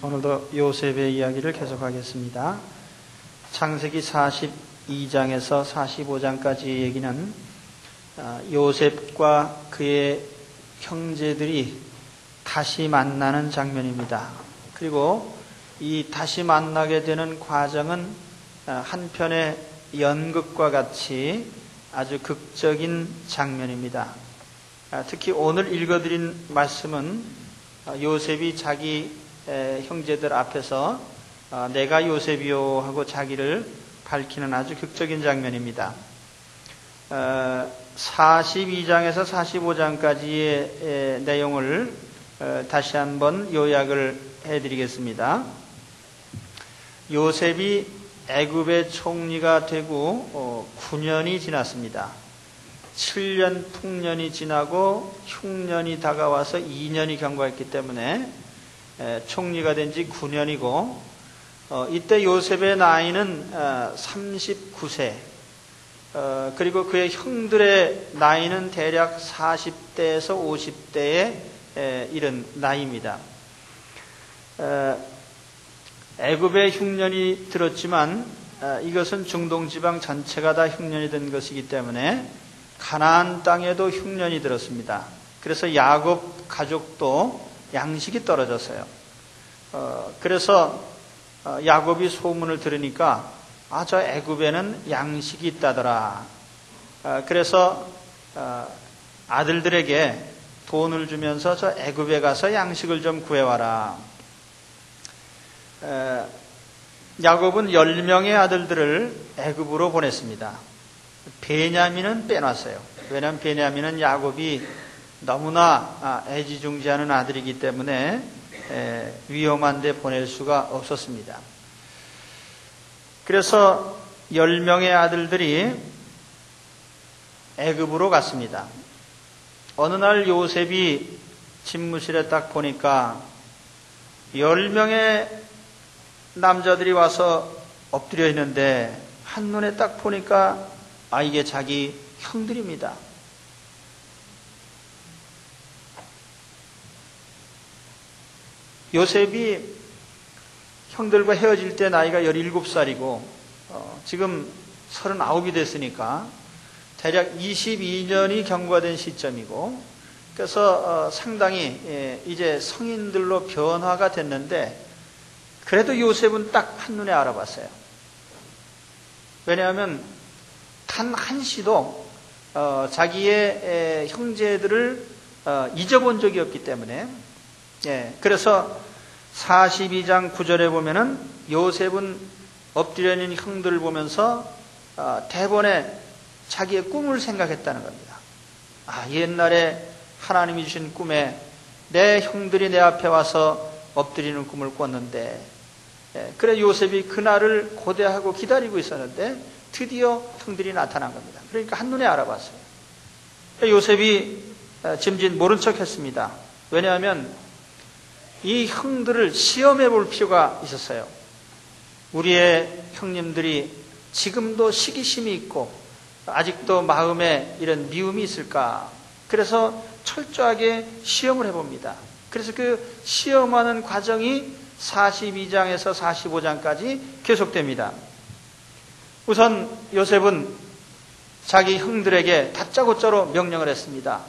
오늘도 요셉의 이야기를 계속하겠습니다. 창세기 42장에서 45장까지 얘기는 요셉과 그의 형제들이 다시 만나는 장면입니다. 그리고 이 다시 만나게 되는 과정은 한편의 연극과 같이 아주 극적인 장면입니다. 특히 오늘 읽어드린 말씀은 요셉이 자기 형제들 앞에서 내가 요셉이요 하고 자기를 밝히는 아주 극적인 장면입니다. 42장에서 45장까지의 내용을 다시 한번 요약을 해드리겠습니다. 요셉이 애굽의 총리가 되고 9년이 지났습니다. 7년 풍년이 지나고 흉년이 다가와서 2년이 경과했기 때문에 총리가 된 지 9년이고 이때 요셉의 나이는 39세 그리고 그의 형들의 나이는 대략 40대에서 50대에 이른 나이입니다. 애굽의 흉년이 들었지만 이것은 중동지방 전체가 다 흉년이 든 것이기 때문에 가나안 땅에도 흉년이 들었습니다. 그래서 야곱 가족도 양식이 떨어졌어요. 그래서 야곱이 소문을 들으니까 저 애굽에는 양식이 있다더라. 그래서 아들들에게 돈을 주면서 저 애굽에 가서 양식을 좀 구해와라. 야곱은 10명의 아들들을 애굽으로 보냈습니다. 베냐민은 빼놨어요. 왜냐하면 베냐민은 야곱이 너무나 애지중지하는 아들이기 때문에 위험한 데 보낼 수가 없었습니다. 그래서 10명의 아들들이 애굽으로 갔습니다. 어느 날 요셉이 집무실에 딱 보니까 10명의 남자들이 와서 엎드려 있는데 한눈에 딱 보니까 이게 자기 형들입니다. 요셉이 형들과 헤어질 때 나이가 17살이고 지금 39이 됐으니까 대략 22년이 경과된 시점이고 그래서 상당히 이제 성인들로 변화가 됐는데 그래도 요셉은 딱 한눈에 알아봤어요. 왜냐하면 단 한시도 자기의 형제들을 잊어본 적이 없기 때문에 그래서 42장 9절에 보면은 요셉은 엎드려 있는 형들을 보면서 대번에 자기의 꿈을 생각했다는 겁니다. 옛날에 하나님이 주신 꿈에 내 형들이 내 앞에 와서 엎드리는 꿈을 꿨는데 그래 요셉이 그날을 고대하고 기다리고 있었는데 드디어 형들이 나타난 겁니다. 그러니까 한눈에 알아봤어요. 요셉이 짐짓 모른 척 했습니다. 왜냐하면 이 형들을 시험해 볼 필요가 있었어요. 우리의 형님들이 지금도 시기심이 있고 아직도 마음에 이런 미움이 있을까? 그래서 철저하게 시험을 해봅니다. 그래서 그 시험하는 과정이 42장에서 45장까지 계속됩니다. 우선 요셉은 자기 형들에게 다짜고짜로 명령을 했습니다.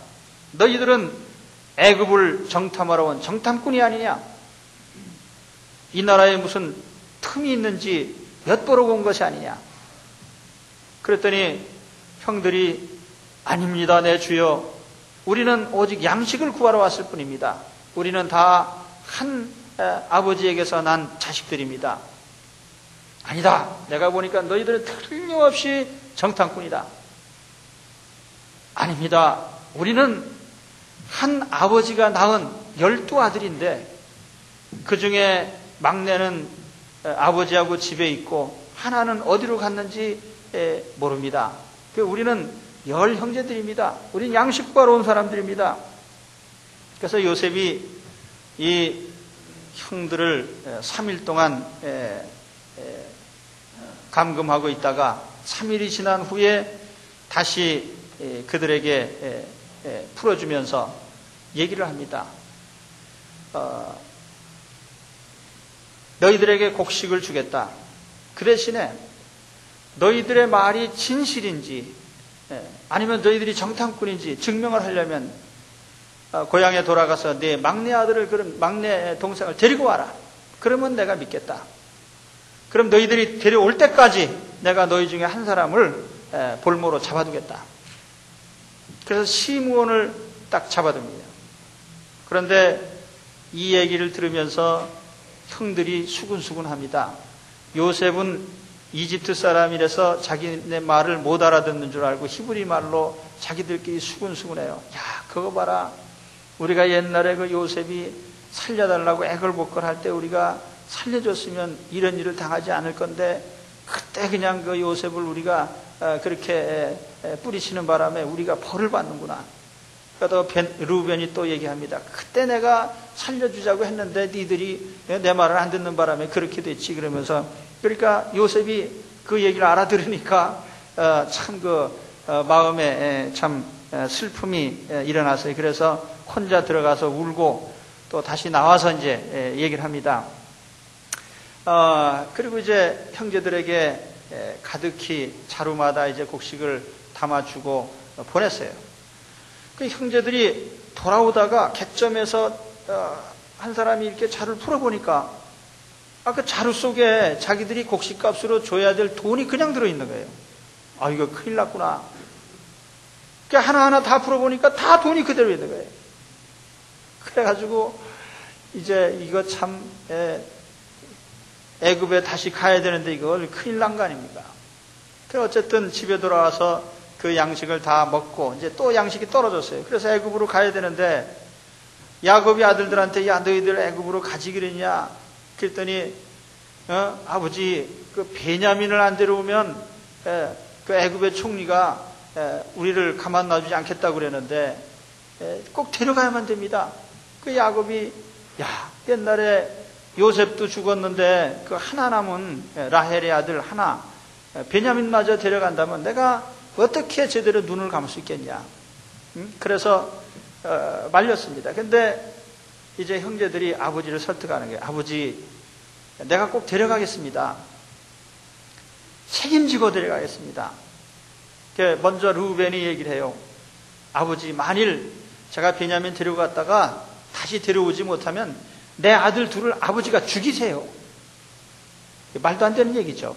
너희들은 애굽을 정탐하러 온 정탐꾼이 아니냐? 이 나라에 무슨 틈이 있는지 엿보러 온 것이 아니냐? 그랬더니 형들이 아닙니다, 내 주여. 우리는 오직 양식을 구하러 왔을 뿐입니다. 우리는 다 한 아버지에게서 난 자식들입니다. 아니다. 내가 보니까 너희들은 틀림없이 정탐꾼이다. 아닙니다. 우리는 한 아버지가 낳은 12아들인데 그 중에 막내는 아버지하고 집에 있고 하나는 어디로 갔는지 모릅니다. 우리는 10 형제들입니다. 우리는 양식 구하러 온 사람들입니다. 그래서 요셉이 이 형들을 3일 동안 감금하고 있다가 3일이 지난 후에 다시 그들에게 풀어주면서 얘기를 합니다. 너희들에게 곡식을 주겠다. 그 대신에 너희들의 말이 진실인지 아니면 너희들이 정탐꾼인지 증명을 하려면 고향에 돌아가서 네 막내 아들을, 그런 막내 동생을 데리고 와라. 그러면 내가 믿겠다. 그럼 너희들이 데려올 때까지 내가 너희 중에 한 사람을 볼모로 잡아두겠다. 그래서 시므온을 딱 잡아둡니다. 그런데 이 얘기를 들으면서 형들이 수군수군합니다. 요셉은 이집트 사람이라서 자기네 말을 못 알아듣는 줄 알고 히브리 말로 자기들끼리 수군수군해요. 야, 그거 봐라. 우리가 옛날에 그 요셉이 살려달라고 애걸복걸할 때 우리가 살려줬으면 이런 일을 당하지 않을 건데, 그때 그냥 그 요셉을 우리가 그렇게 뿌리치는 바람에 우리가 벌을 받는구나. 그러니까 르우벤이 또 얘기합니다. 그때 내가 살려주자고 했는데 니들이 내 말을 안 듣는 바람에 그렇게 됐지. 그러면서, 그러니까 요셉이 그 얘기를 알아들으니까 참 그 마음에 참 슬픔이 일어났어요. 그래서 혼자 들어가서 울고 또 다시 나와서 이제 얘기를 합니다. 그리고 이제 형제들에게 가득히 자루마다 이제 곡식을 담아주고 보냈어요. 그 형제들이 돌아오다가 객점에서 한 사람이 이렇게 자루를 풀어보니까 그 자루 속에 자기들이 곡식값으로 줘야 될 돈이 그냥 들어있는 거예요. 아, 이거 큰일 났구나. 그러니까 하나하나 다 풀어보니까 다 돈이 그대로 있는 거예요. 그래가지고 이제 이거 참 애굽에 다시 가야 되는데 이걸 큰일 난 거 아닙니까? 그래서 어쨌든 집에 돌아와서 그 양식을 다 먹고 이제 또 양식이 떨어졌어요. 그래서 애굽으로 가야 되는데 야곱이 아들들한테 야, 너희들 애굽으로 가지기랬냐? 그랬더니 아버지 그 베냐민을 안 데려오면 그 애굽의 총리가 우리를 가만 놔주지 않겠다고 그랬는데 꼭 데려가야만 됩니다. 그 야곱이 야, 옛날에 요셉도 죽었는데 그 하나 남은 라헬의 아들 하나 베냐민마저 데려간다면 내가 어떻게 제대로 눈을 감을 수 있겠냐. 그래서 말렸습니다. 근데 이제 형제들이 아버지를 설득하는 거예요. 아버지, 내가 꼭 데려가겠습니다. 책임지고 데려가겠습니다. 먼저 르우벤이 얘기를 해요. 아버지, 만일 제가 베냐민 데려갔다가 다시 데려오지 못하면 내 아들 둘을 아버지가 죽이세요. 말도 안 되는 얘기죠.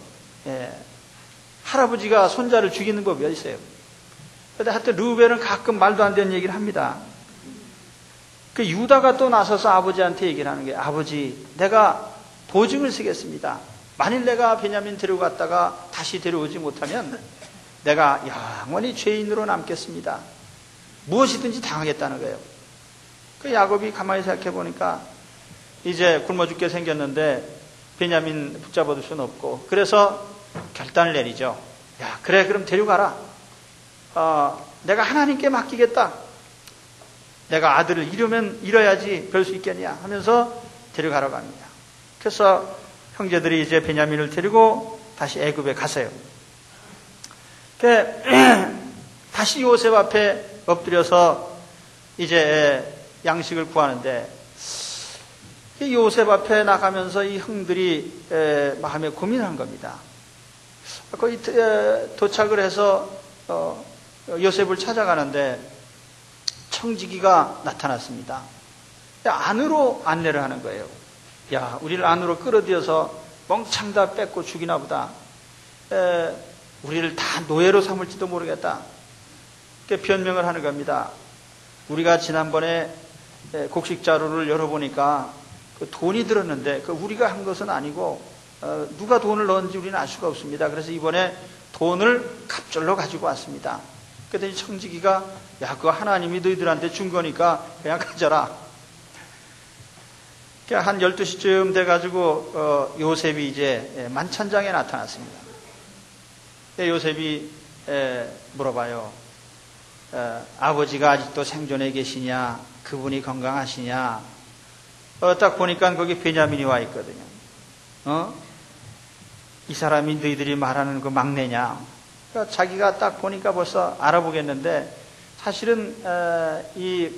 할아버지가 손자를 죽이는 법이 어디 있어요? 그런데 하여튼 르우벤은 가끔 말도 안 되는 얘기를 합니다. 그 유다가 또 나서서 아버지한테 얘기를 하는 거예요. 아버지, 내가 보증을 쓰겠습니다. 만일 내가 베냐민 데려갔다가 다시 데려오지 못하면 내가 영원히 죄인으로 남겠습니다. 무엇이든지 당하겠다는 거예요. 그 야곱이 가만히 생각해 보니까 이제 굶어 죽게 생겼는데 베냐민 붙잡아둘 수는 없고, 그래서 결단을 내리죠. 야, 그래, 그럼 데려가라. 내가 하나님께 맡기겠다. 내가 아들을 잃어야지 별 수 있겠냐 하면서 데려가라고 합니다. 그래서 형제들이 이제 베냐민을 데리고 다시 애굽에 갔어요. 다시 요셉 앞에 엎드려서 이제 양식을 구하는데, 요셉 앞에 나가면서 이 형들이 마음에 고민한 겁니다. 거의 도착을 해서 요셉을 찾아가는데 청지기가 나타났습니다. 안으로 안내를 하는 거예요. 야, 우리를 안으로 끌어들여서 멍청 다 뺏고 죽이나 보다. 우리를 다 노예로 삼을지도 모르겠다. 변명을 하는 겁니다. 우리가 지난번에 곡식 자루를 열어보니까 그 돈이 들었는데 그 우리가 한 것은 아니고 누가 돈을 넣었는지 우리는 알 수가 없습니다. 그래서 이번에 돈을 갑절로 가지고 왔습니다. 그랬더니 청지기가 야, 그거 하나님이 너희들한테 준 거니까 그냥 가져라. 한 12시쯤 돼가지고 요셉이 이제 만찬장에 나타났습니다. 요셉이 물어봐요. 아버지가 아직도 생존해 계시냐? 그분이 건강하시냐? 딱 보니까 거기 베냐민이 와 있거든요. 이 사람이 너희들이 말하는 그 막내냐? 그러니까 자기가 딱 보니까 벌써 알아보겠는데, 사실은 이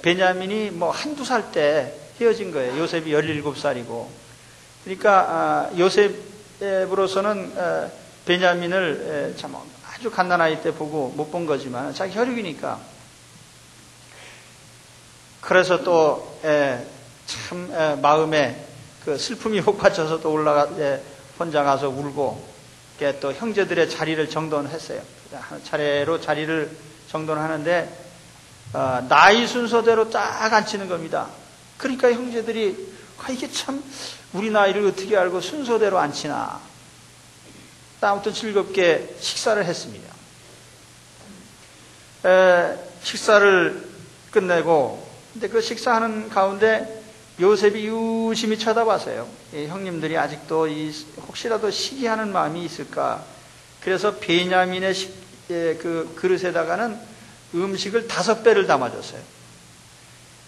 베냐민이 뭐 한두 살 때 헤어진 거예요. 요셉이 17살이고. 그러니까 요셉으로서는 베냐민을 참 아주 갓난아이 때 보고 못 본 거지만 자기 혈육이니까, 그래서 또 참 마음에 그 슬픔이 혹받쳐서 또 혼자 가서 울고, 또 형제들의 자리를 정돈했어요. 차례로 자리를 정돈하는데 나이 순서대로 딱 앉히는 겁니다. 그러니까 형제들이 이게 참 우리 나이를 어떻게 알고 순서대로 앉히나. 아무튼 즐겁게 식사를 했습니다. 식사를 끝내고, 근데 그 식사하는 가운데 요셉이 유심히 쳐다봤어요. 형님들이 아직도 혹시라도 시기하는 마음이 있을까. 그래서 베냐민의 그 그릇에다가는 음식을 5배를 담아줬어요.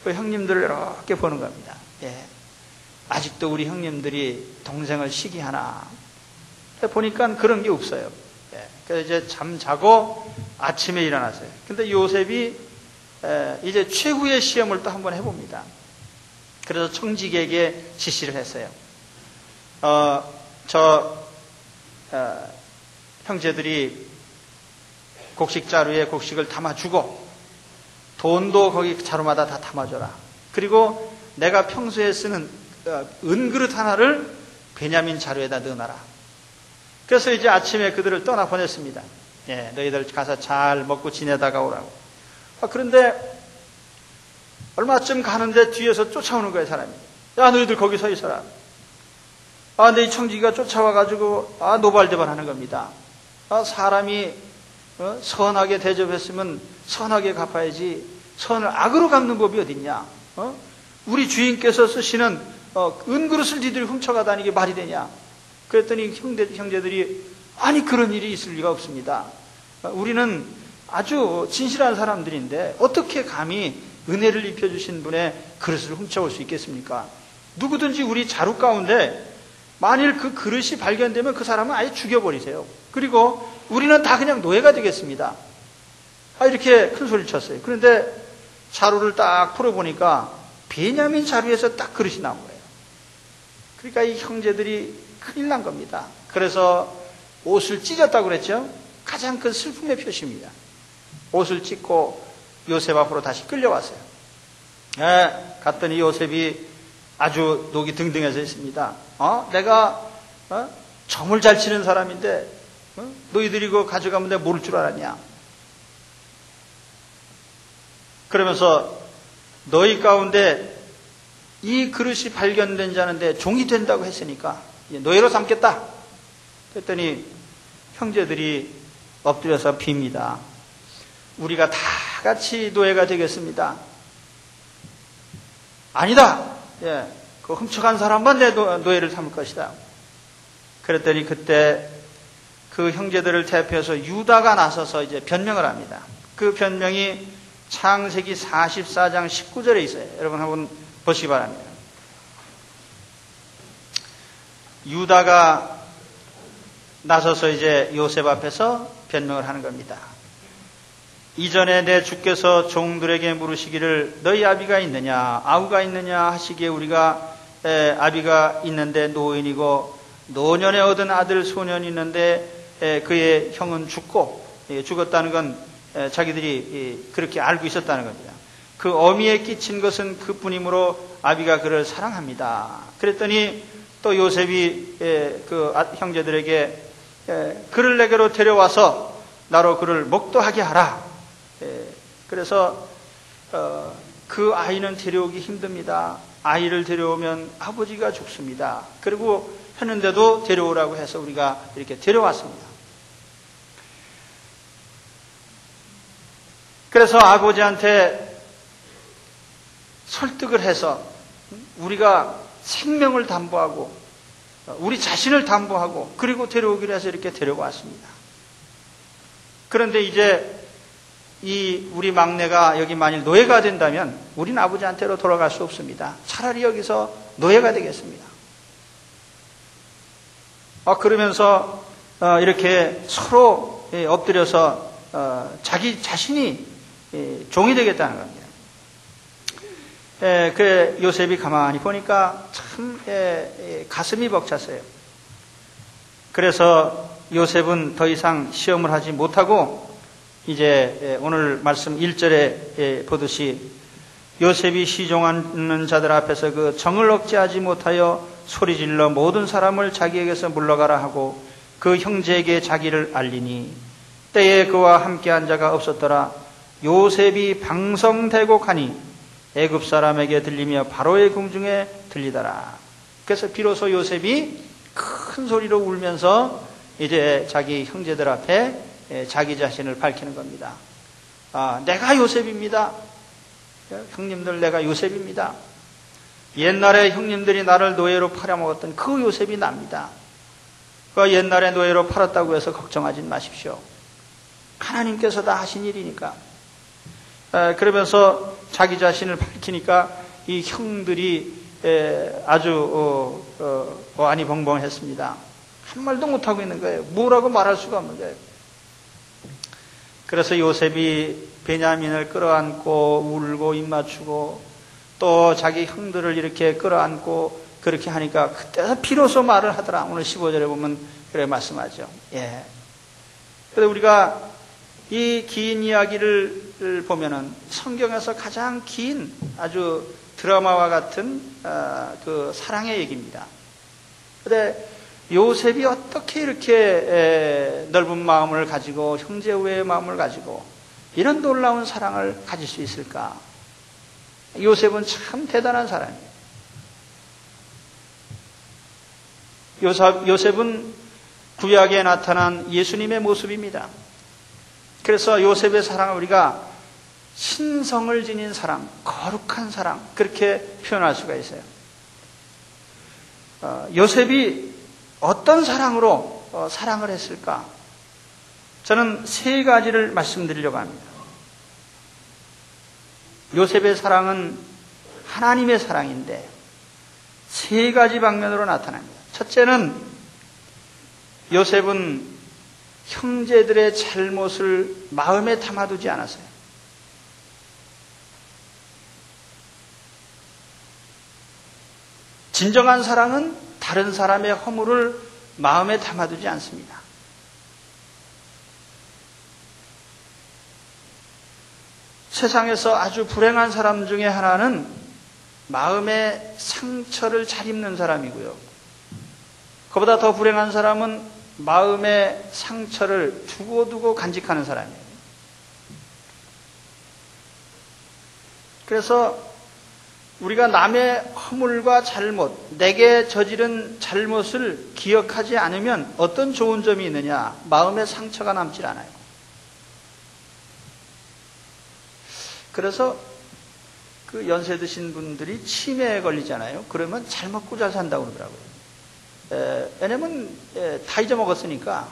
그 형님들을 이렇게 보는 겁니다. 아직도 우리 형님들이 동생을 시기하나. 보니까 그런 게 없어요. 그래서 이제 잠자고 아침에 일어났어요. 근데 요셉이 이제 최후의 시험을 또 한번 해봅니다. 그래서 청지기에게 지시를 했어요. 형제들이 곡식 자루에 곡식을 담아주고, 돈도 거기 자루마다 다 담아줘라. 그리고 내가 평소에 쓰는 은그릇 하나를 베냐민 자루에다 넣어놔라. 그래서 이제 아침에 그들을 떠나보냈습니다. 너희들 가서 잘 먹고 지내다가 오라고. 그런데 얼마쯤 가는데 뒤에서 쫓아오는 거예요, 사람이. 야, 너희들 거기 서 있어라. 근데 이 청지기가 쫓아와가지고 노발대발 하는 겁니다. 사람이 선하게 대접했으면 선하게 갚아야지, 선을 악으로 갚는 법이 어딨냐. 우리 주인께서 쓰시는 은그릇을 니들이 훔쳐가다니 이게 말이 되냐. 그랬더니 형제들이 아니 그런 일이 있을 리가 없습니다. 우리는 아주 진실한 사람들인데 어떻게 감히 은혜를 입혀주신 분의 그릇을 훔쳐올 수 있겠습니까? 누구든지 우리 자루 가운데 만일 그 그릇이 발견되면 그 사람은 아예 죽여버리세요. 그리고 우리는 다 그냥 노예가 되겠습니다. 이렇게 큰 소리를 쳤어요. 그런데 자루를 딱 풀어보니까 베냐민 자루에서 딱 그릇이 나온 거예요. 그러니까 이 형제들이 큰일 난 겁니다. 그래서 옷을 찢었다고 그랬죠? 가장 큰 슬픔의 표시입니다. 옷을 찢고 요셉 앞으로 다시 끌려왔어요. 갔더니 요셉이 아주 녹이 등등해서 있습니다. 내가 점을 잘 치는 사람인데 너희들이 그거 가져가면 내가 모를 줄 알았냐. 그러면서 너희 가운데 이 그릇이 발견된 자는데 종이 된다고 했으니까 노예로 삼겠다. 그랬더니 형제들이 엎드려서 빕니다. 우리가 다 같이 노예가 되겠습니다. 아니다. 그 훔쳐간 사람만 내 노예를 삼을 것이다. 그랬더니 그때 그 형제들을 대표해서 유다가 나서서 이제 변명을 합니다. 그 변명이 창세기 44장 19절에 있어요. 여러분 한번 보시기 바랍니다. 유다가 나서서 이제 요셉 앞에서 변명을 하는 겁니다. 이전에 내 주께서 종들에게 물으시기를 너희 아비가 있느냐 아우가 있느냐 하시기에 우리가 아비가 있는데 노인이고 노년에 얻은 아들 소년이 있는데 그의 형은 죽었다는 건 자기들이 그렇게 알고 있었다는 겁니다. 그 어미에 끼친 것은 그뿐이므로 아비가 그를 사랑합니다. 그랬더니 또 요셉이 그 형제들에게 그를 내게로 데려와서 나로 그를 목도하게 하라. 그래서 그 아이는 데려오기 힘듭니다. 아이를 데려오면 아버지가 죽습니다. 그리고 했는데도 데려오라고 해서 우리가 이렇게 데려왔습니다. 그래서 아버지한테 설득을 해서 우리가 생명을 담보하고 우리 자신을 담보하고 그리고 데려오기로 해서 이렇게 데려왔습니다. 그런데 이제 우리 막내가 여기 만일 노예가 된다면 우린 아버지한테로 돌아갈 수 없습니다. 차라리 여기서 노예가 되겠습니다. 그러면서 이렇게 서로 엎드려서 자기 자신이 종이 되겠다는 겁니다. 그 요셉이 가만히 보니까 참 가슴이 벅찼어요. 그래서 요셉은 더 이상 시험을 하지 못하고 이제 오늘 말씀 1절에 보듯이 요셉이 시종하는 자들 앞에서 그 정을 억제하지 못하여 소리질러 모든 사람을 자기에게서 물러가라 하고 그 형제에게 자기를 알리니 때에 그와 함께한 자가 없었더라. 요셉이 방성되고 가니 애굽 사람에게 들리며 바로의 궁중에 들리더라. 그래서 비로소 요셉이 큰 소리로 울면서 이제 자기 형제들 앞에 자기 자신을 밝히는 겁니다. 내가 요셉입니다. 형님들, 내가 요셉입니다. 옛날에 형님들이 나를 노예로 팔아먹었던 그 요셉이 납니다. 그 옛날에 노예로 팔았다고 해서 걱정하지 마십시오. 하나님께서 다 하신 일이니까. 그러면서 자기 자신을 밝히니까 이 형들이 아주 어안이 벙벙했습니다. 한 말도 못하고 있는 거예요. 뭐라고 말할 수가 없는 거예요. 그래서 요셉이 베냐민을 끌어안고 울고 입맞추고 또 자기 형들을 이렇게 끌어안고 그렇게 하니까 그때서 비로소 말을 하더라. 오늘 15절에 보면 그래 말씀하죠. 예. 그래서 우리가 이 긴 이야기를 보면은 성경에서 가장 긴 아주 드라마와 같은 그 사랑의 얘기입니다. 그런데 요셉이 어떻게 이렇게 넓은 마음을 가지고 형제 우애의 마음을 가지고 이런 놀라운 사랑을 가질 수 있을까? 요셉은 참 대단한 사람이에요. 요셉은 구약에 나타난 예수님의 모습입니다. 그래서 요셉의 사랑을 우리가 신성을 지닌 사랑, 거룩한 사랑 그렇게 표현할 수가 있어요. 요셉이 어떤 사랑으로 사랑을 했을까? 저는 세 가지를 말씀드리려고 합니다. 요셉의 사랑은 하나님의 사랑인데 세 가지 방면으로 나타납니다. 첫째는 요셉은 형제들의 잘못을 마음에 담아두지 않았어요. 진정한 사랑은 다른 사람의 허물을 마음에 담아두지 않습니다. 세상에서 아주 불행한 사람 중에 하나는 마음의 상처를 잘 입는 사람이고요. 그보다 더 불행한 사람은 마음의 상처를 두고두고 간직하는 사람이에요. 그래서 우리가 남의 허물과 잘못, 내게 저지른 잘못을 기억하지 않으면 어떤 좋은 점이 있느냐? 마음의 상처가 남질 않아요. 그래서 그 연세 드신 분들이 치매에 걸리잖아요. 그러면 잘 먹고 잘 산다고 그러더라고요. 왜냐면 다 잊어먹었으니까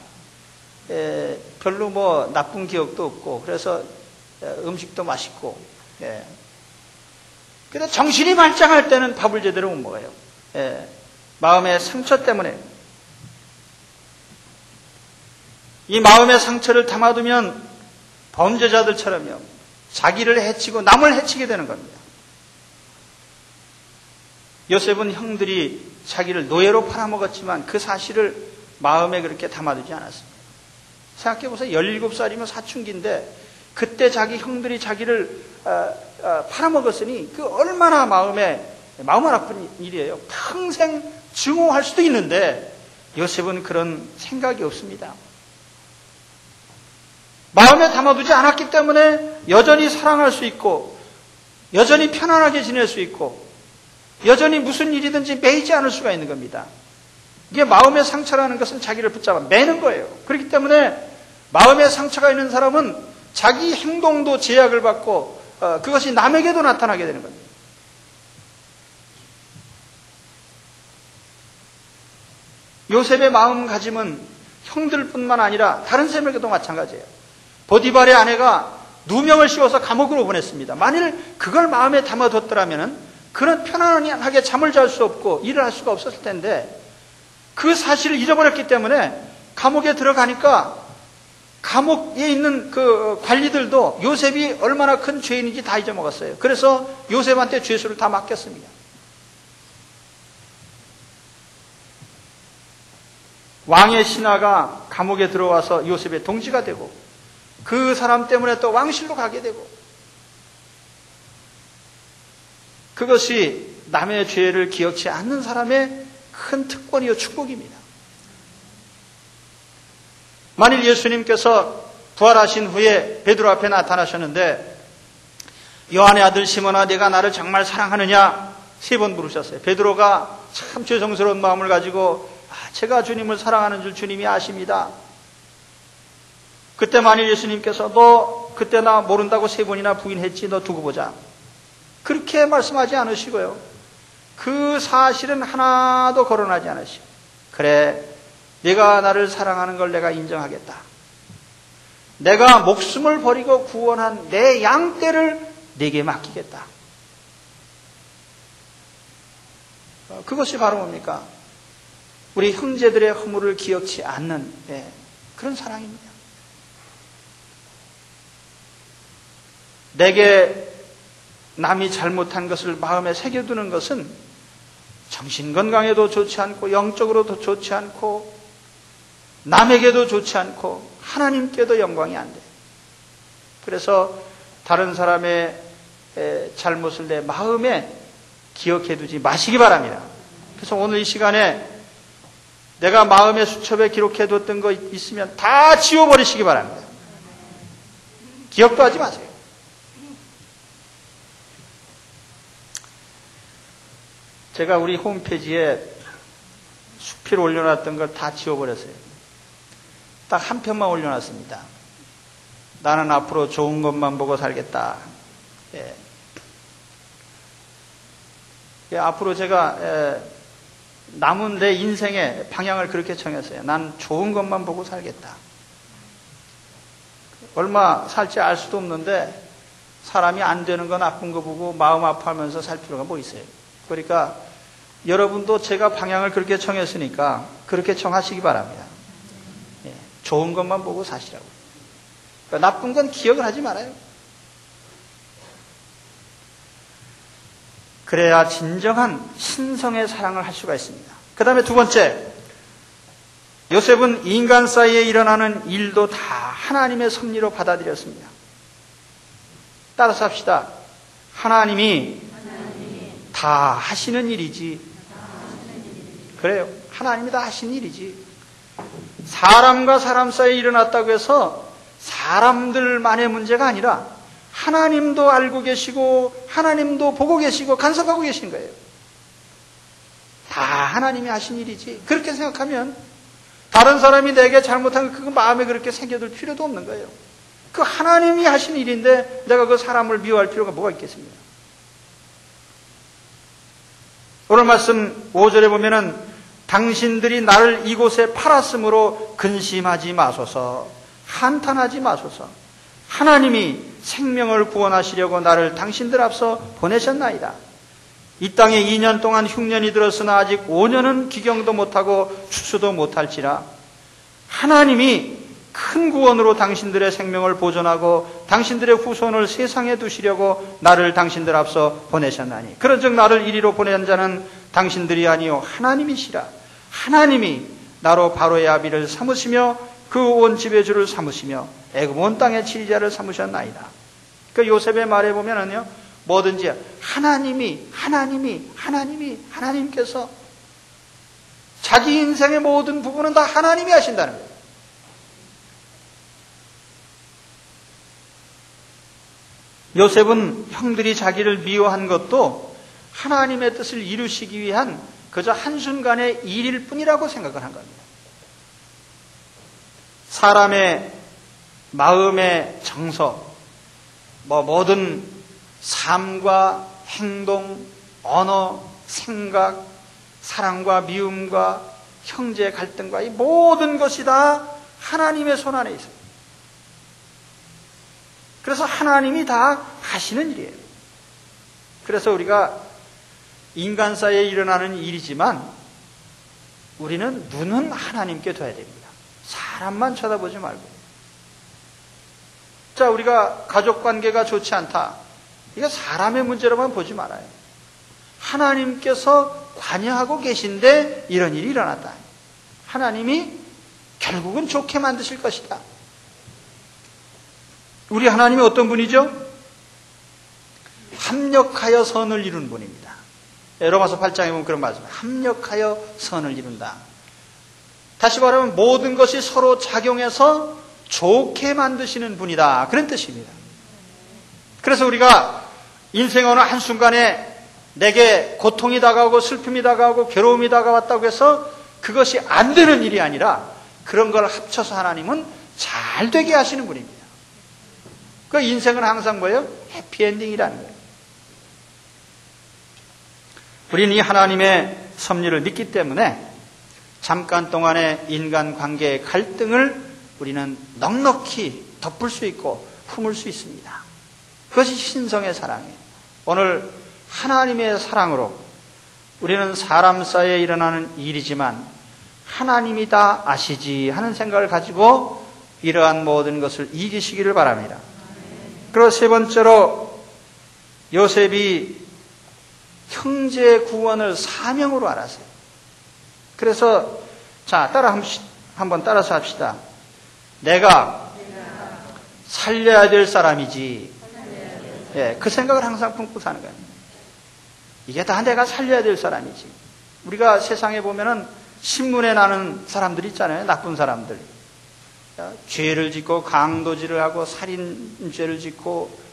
별로 뭐 나쁜 기억도 없고 그래서 음식도 맛있고 근데 정신이 말짱할 때는 밥을 제대로 못 먹어요. 마음의 상처 때문에. 이 마음의 상처를 담아두면 범죄자들처럼요 자기를 해치고 남을 해치게 되는 겁니다. 요셉은 형들이 자기를 노예로 팔아먹었지만 그 사실을 마음에 그렇게 담아두지 않았습니다. 생각해보세요. 17살이면 사춘기인데 그때 자기 형들이 자기를 팔아먹었으니 그 얼마나 마음이 아픈 일이에요. 평생 증오할 수도 있는데 요셉은 그런 생각이 없습니다. 마음에 담아두지 않았기 때문에 여전히 사랑할 수 있고 여전히 편안하게 지낼 수 있고 여전히 무슨 일이든지 매이지 않을 수가 있는 겁니다. 이게 마음의 상처라는 것은 자기를 붙잡아 매는 거예요. 그렇기 때문에 마음의 상처가 있는 사람은 자기 행동도 제약을 받고 그것이 남에게도 나타나게 되는 겁니다. 요셉의 마음가짐은 형들뿐만 아니라 다른 사람에게도 마찬가지예요. 보디발의 아내가 누명을 씌워서 감옥으로 보냈습니다. 만일 그걸 마음에 담아뒀더라면 그는 편안하게 잠을 잘 수 없고 일을 할 수가 없었을 텐데 그 사실을 잊어버렸기 때문에 감옥에 들어가니까 감옥에 있는 그 관리들도 요셉이 얼마나 큰 죄인인지 다 잊어먹었어요. 그래서 요셉한테 죄수를 다 맡겼습니다. 왕의 신하가 감옥에 들어와서 요셉의 동지가 되고 그 사람 때문에 또 왕실로 가게 되고, 그것이 남의 죄를 기억치 않는 사람의 큰 특권이요 축복입니다. 만일 예수님께서 부활하신 후에 베드로 앞에 나타나셨는데 요한의 아들 시몬아 네가 나를 정말 사랑하느냐 3번 물으셨어요. 베드로가 참 죄송스러운 마음을 가지고 제가 주님을 사랑하는 줄 주님이 아십니다. 그때 만일 예수님께서 너 그때 나 모른다고 3번이나 부인했지, 너 두고 보자, 그렇게 말씀하지 않으시고요, 그 사실은 하나도 거론하지 않으시고, 그래 네가 나를 사랑하는 걸 내가 인정하겠다. 내가 목숨을 버리고 구원한 내 양떼를 네게 맡기겠다. 그것이 바로 뭡니까? 우리 형제들의 허물을 기억치 않는 그런 사랑입니다. 내게 남이 잘못한 것을 마음에 새겨두는 것은 정신건강에도 좋지 않고 영적으로도 좋지 않고 남에게도 좋지 않고 하나님께도 영광이 안 돼. 그래서 다른 사람의 잘못을 내 마음에 기억해두지 마시기 바랍니다. 그래서 오늘 이 시간에 내가 마음의 수첩에 기록해뒀던 거 있으면 다 지워버리시기 바랍니다. 기억도 하지 마세요. 제가 우리 홈페이지에 수필 올려놨던 걸 다 지워버렸어요. 딱 한 편만 올려놨습니다. 나는 앞으로 좋은 것만 보고 살겠다. 앞으로 제가 남은 내 인생의 방향을 그렇게 정했어요. 난 좋은 것만 보고 살겠다. 얼마 살지 알 수도 없는데 사람이 안 되는 거 나쁜 거 보고 마음 아파하면서 살 필요가 뭐 있어요. 그러니까 여러분도 제가 방향을 그렇게 정했으니까 그렇게 정하시기 바랍니다. 좋은 것만 보고 사시라고. 그러니까 나쁜 건 기억을 하지 말아요. 그래야 진정한 신성의 사랑을 할 수가 있습니다. 그 다음에 2번째, 요셉은 인간 사이에 일어나는 일도 다 하나님의 섭리로 받아들였습니다. 따라서 합시다. 하나님이 다 하시는 일이지. 그래요. 하나님이 다 하시는 일이지. 사람과 사람 사이에 일어났다고 해서 사람들만의 문제가 아니라 하나님도 알고 계시고 하나님도 보고 계시고 간섭하고 계신 거예요. 다 하나님이 하신 일이지. 그렇게 생각하면 다른 사람이 내게 잘못한 거 그거 마음에 그렇게 새겨둘 필요도 없는 거예요. 그 하나님이 하신 일인데 내가 그 사람을 미워할 필요가 뭐가 있겠습니까? 오늘 말씀 5절에 보면은 당신들이 나를 이곳에 팔았으므로 근심하지 마소서, 한탄하지 마소서. 하나님이 생명을 구원하시려고 나를 당신들 앞서 보내셨나이다. 이 땅에 2년 동안 흉년이 들었으나 아직 5년은 기경도 못하고 추수도 못할지라. 하나님이 큰 구원으로 당신들의 생명을 보존하고 당신들의 후손을 세상에 두시려고 나를 당신들 앞서 보내셨나니 그런즉 나를 이리로 보낸 자는 당신들이 아니요 하나님이시라. 하나님이 나로 바로의 아비를 삼으시며 그 온 집의 주를 삼으시며 애굽 온 땅의 지휘자를 삼으셨나이다. 그 요셉의 말에 보면은요, 뭐든지 하나님께서 자기 인생의 모든 부분은 다 하나님이 하신다는 거예요. 요셉은 형들이 자기를 미워한 것도 하나님의 뜻을 이루시기 위한 그저 한순간의 일일 뿐이라고 생각을 한 겁니다. 사람의 마음의 정서, 모든 삶과 행동, 언어, 생각, 사랑과 미움과 형제 갈등과 이 모든 것이 다 하나님의 손 안에 있어요. 그래서 하나님이 다 하시는 일이에요. 그래서 우리가 인간 사이에 일어나는 일이지만 우리는 눈은 하나님께 둬야 됩니다. 사람만 쳐다보지 말고 자, 우리가 가족 관계가 좋지 않다. 이거 사람의 문제로만 보지 말아요. 하나님께서 관여하고 계신데 이런 일이 일어났다. 하나님이 결국은 좋게 만드실 것이다. 우리 하나님이 어떤 분이죠? 합력하여 선을 이루는 분입니다. 로마서 8장에 보면 그런 말씀입니다. 합력하여 선을 이룬다. 다시 말하면 모든 것이 서로 작용해서 좋게 만드시는 분이다. 그런 뜻입니다. 그래서 우리가 인생 어느 한순간에 내게 고통이 다가오고 슬픔이 다가오고 괴로움이 다가왔다고 해서 그것이 안 되는 일이 아니라 그런 걸 합쳐서 하나님은 잘 되게 하시는 분입니다. 그 인생은 항상 뭐예요? 해피엔딩이라는 거예요. 우리는 이 하나님의 섭리를 믿기 때문에 잠깐 동안의 인간관계의 갈등을 우리는 넉넉히 덮을 수 있고 품을 수 있습니다. 그것이 신성의 사랑이에요. 오늘 하나님의 사랑으로 우리는 사람 사이에 일어나는 일이지만 하나님이 다 아시지 하는 생각을 가지고 이러한 모든 것을 이기시기를 바랍니다. 그리고 세 번째로 요셉이 형제 구원을 사명으로 알았어요. 그래서 자, 한번 따라서 합시다. 내가 살려야 될 사람이지. 예, 그 생각을 항상 품고 사는 거예요. 이게 다 내가 살려야 될 사람이지. 우리가 세상에 보면은 신문에 나는 사람들 있잖아요. 나쁜 사람들. 죄를 짓고 강도질을 하고 살인죄를 짓고.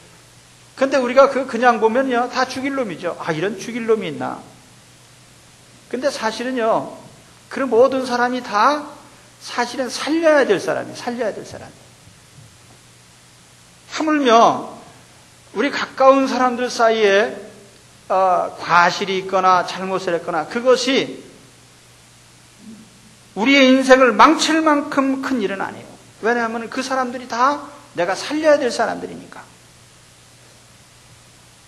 근데 우리가 그냥 보면요. 다 죽일 놈이죠. 아, 이런 죽일 놈이 있나. 근데 사실은요. 그 모든 사람이 다 사실은 살려야 될 사람이에요. 살려야 될 사람. 하물며 우리 가까운 사람들 사이에 과실이 있거나 잘못을 했거나 그것이 우리의 인생을 망칠 만큼 큰 일은 아니에요. 왜냐하면 그 사람들이 다 내가 살려야 될 사람들이니까.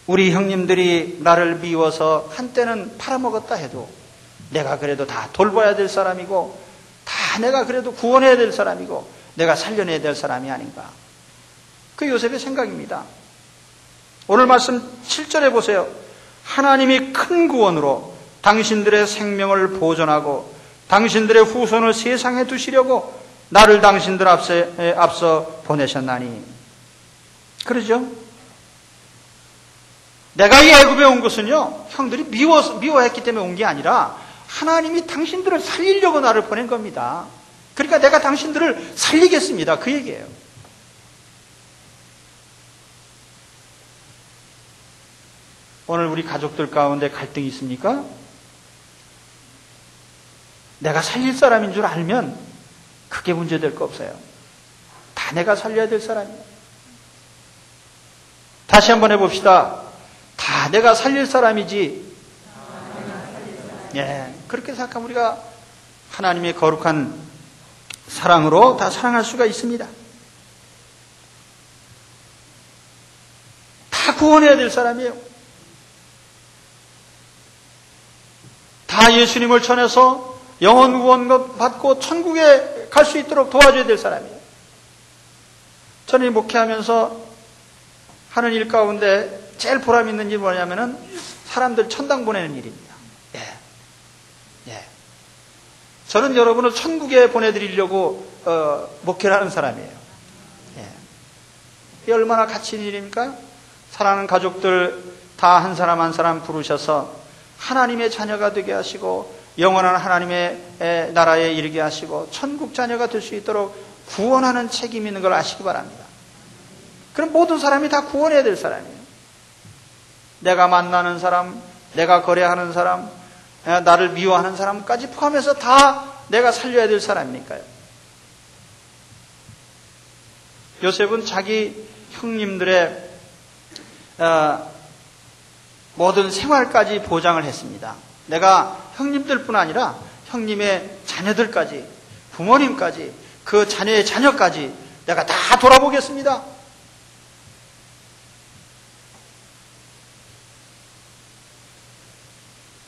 우리 형님들이 나를 미워서 한때는 팔아먹었다 해도 내가 그래도 다 돌봐야 될 사람이고 다 내가 그래도 구원해야 될 사람이고 내가 살려내야 될 사람이 아닌가. 그 요셉의 생각입니다. 오늘 말씀 7절에 보세요. 하나님이 큰 구원으로 당신들의 생명을 보존하고 당신들의 후손을 세상에 두시려고 나를 당신들 앞서 보내셨나니. 그러죠? 내가 이 애굽에 온 것은요, 형들이 미워했기 때문에 온 게 아니라 하나님이 당신들을 살리려고 나를 보낸 겁니다. 그러니까 내가 당신들을 살리겠습니다. 그 얘기예요. 오늘 우리 가족들 가운데 갈등이 있습니까? 내가 살릴 사람인 줄 알면 크게 문제될 거 없어요. 다 내가 살려야 될 사람이에요. 다시 한번 해봅시다. 다 내가 살릴 사람이지. 예, 그렇게 생각하면 우리가 하나님의 거룩한 사랑으로 다 사랑할 수가 있습니다. 다 구원해야 될 사람이에요. 다 예수님을 전해서 영원 구원 받고 천국에 갈 수 있도록 도와줘야 될 사람이에요. 저는 목회하면서 하는 일 가운데 제일 보람 있는 일이 뭐냐면은 사람들 천당 보내는 일입니다. 예. 저는 여러분을 천국에 보내드리려고 목회를 하는 사람이에요. 예. 이게 얼마나 가치 있는 일입니까? 사랑하는 가족들 다 한 사람 한 사람 부르셔서 하나님의 자녀가 되게 하시고 영원한 하나님의 나라에 이르게 하시고 천국 자녀가 될 수 있도록 구원하는 책임이 있는 걸 아시기 바랍니다. 그럼 모든 사람이 다 구원해야 될 사람이에요. 내가 만나는 사람, 내가 거래하는 사람, 나를 미워하는 사람까지 포함해서 다 내가 살려야 될 사람이니까요. 요셉은 자기 형님들의 모든 생활까지 보장을 했습니다. 내가 형님들뿐 아니라 형님의 자녀들까지, 부모님까지, 그 자녀의 자녀까지 내가 다 돌아보겠습니다.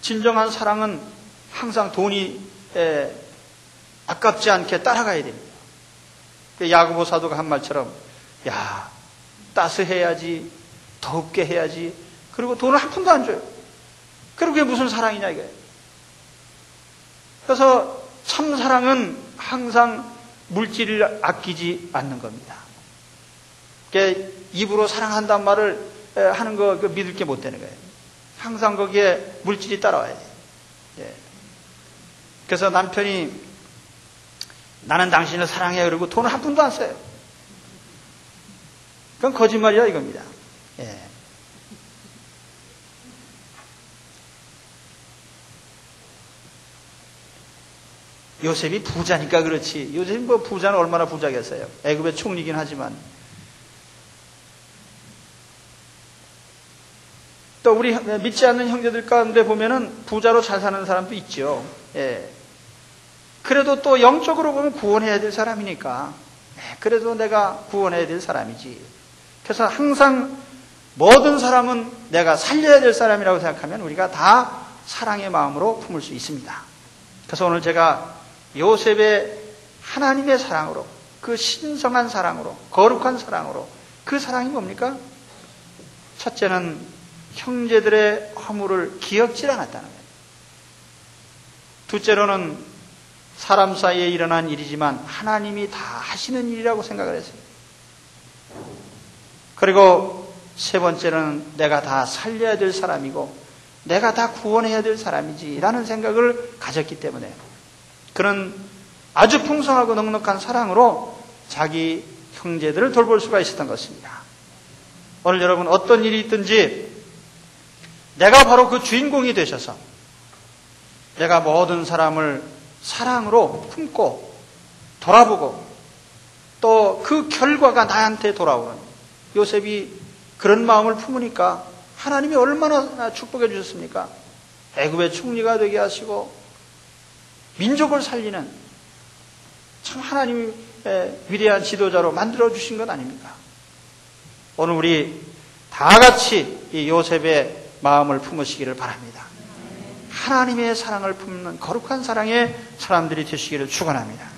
진정한 사랑은 항상 돈이 아깝지 않게 따라가야 됩니다. 야고보 사도가 한 말처럼, 야, 따스해야지, 덥게 해야지, 그리고 돈을 한 푼도 안 줘요. 그리고 그게 무슨 사랑이냐 이게. 그래서 참 사랑은 항상 물질을 아끼지 않는 겁니다. 그게 입으로 사랑한다는 말을 하는 거 믿을 게 못 되는 거예요. 항상 거기에 물질이 따라와야 돼요. 예. 그래서 남편이 나는 당신을 사랑해 그러고 돈을 한 푼도 안 써요. 그건 거짓말이라 이겁니다. 예. 요셉이 부자니까 그렇지. 요셉이 뭐 부자는 얼마나 부자겠어요. 애굽의 총리긴 하지만. 또 우리 믿지 않는 형제들 가운데 보면은 부자로 잘 사는 사람도 있죠. 예. 그래도 또 영적으로 보면 구원해야 될 사람이니까. 그래도 내가 구원해야 될 사람이지. 그래서 항상 모든 사람은 내가 살려야 될 사람이라고 생각하면 우리가 다 사랑의 마음으로 품을 수 있습니다. 그래서 오늘 제가 요셉의 하나님의 사랑으로, 그 신성한 사랑으로, 거룩한 사랑으로, 그 사랑이 뭡니까? 첫째는 형제들의 허물을 기억질 않았다는 거예요. 둘째로는 사람 사이에 일어난 일이지만 하나님이 다 하시는 일이라고 생각을 했어요. 그리고 세 번째는 내가 다 살려야 될 사람이고 내가 다 구원해야 될 사람이지 라는 생각을 가졌기 때문에 그는 아주 풍성하고 넉넉한 사랑으로 자기 형제들을 돌볼 수가 있었던 것입니다. 오늘 여러분 어떤 일이 있든지 내가 바로 그 주인공이 되셔서 내가 모든 사람을 사랑으로 품고 돌아보고 또 그 결과가 나한테 돌아오는 요셉이 그런 마음을 품으니까 하나님이 얼마나 축복해 주셨습니까? 애굽의 총리가 되게 하시고 민족을 살리는 참 하나님의 위대한 지도자로 만들어 주신 것 아닙니까? 오늘 우리 다 같이 이 요셉의 마음을 품으시기를 바랍니다. 하나님의 사랑을 품는 거룩한 사랑의 사람들이 되시기를 축원합니다.